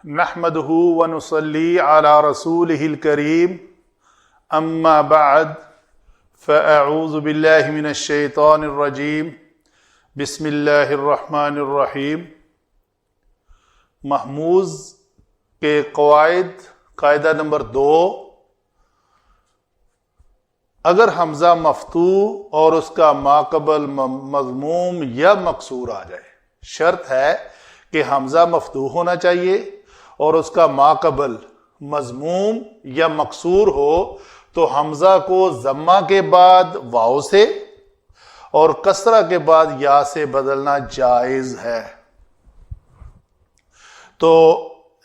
نحمده ونصلي على رسوله الكريم اما بعد فاعوذ بالله من الشیطان الرجیم بسم اللہ الرحمن الرحیم۔ محموز کے قواعد، قاعدہ نمبر 2، اگر حمزہ مفتوح اور اس کا ماقبل مضموم یا مکسور آ جائے، شرط ہے کہ حمزہ مفتوح ہونا چاہیے اور اس کا ماقبل مضموم یا مکسور ہو، تو حمزہ کو ضمہ کے بعد واو سے اور کسرہ کے بعد یا سے بدلنا جائز ہے۔ تو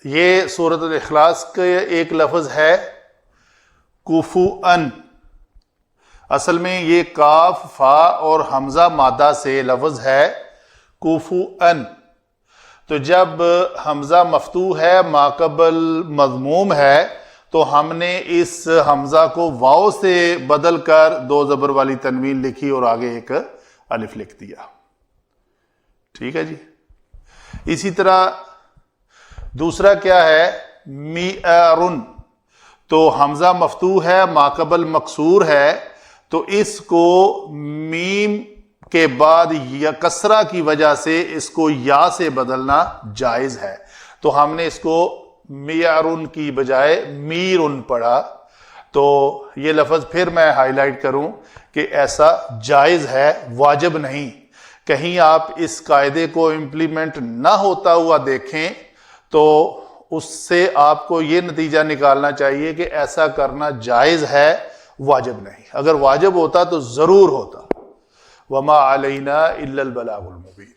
یہ سورۃ الاخلاص کا ایک لفظ ہے کفؤن، اصل میں یہ کاف فا اور حمزہ مادہ سے لفظ ہے کفؤن۔ تو جب حمزہ مفتوح ہے، ماقبل مضموم ہے، تو ہم نے اس حمزہ کو واو سے بدل کر 2 زبر والی تنوین لکھی اور آگے ایک الف لکھ دیا۔ ٹھیک ہے جی۔ اسی طرح دوسرا کیا ہے، میعرن، تو حمزہ مفتوح ہے، ماقبل مکسور ہے، تو اس کو میم کے بعد یا کسرہ کی وجہ سے اس کو یا سے بدلنا جائز ہے، تو ہم نے اس کو میعرن کی بجائے میرن پڑھا۔ تو یہ لفظ پھر میں ہائی لائٹ کروں کہ ایسا جائز ہے، واجب نہیں۔ کہیں آپ اس قاعدے کو امپلیمنٹ نہ ہوتا ہوا دیکھیں تو اس سے آپ کو یہ نتیجہ نکالنا چاہیے کہ ایسا کرنا جائز ہے، واجب نہیں۔ اگر واجب ہوتا تو ضرور ہوتا۔ وما علینا الا البلاغ المبین۔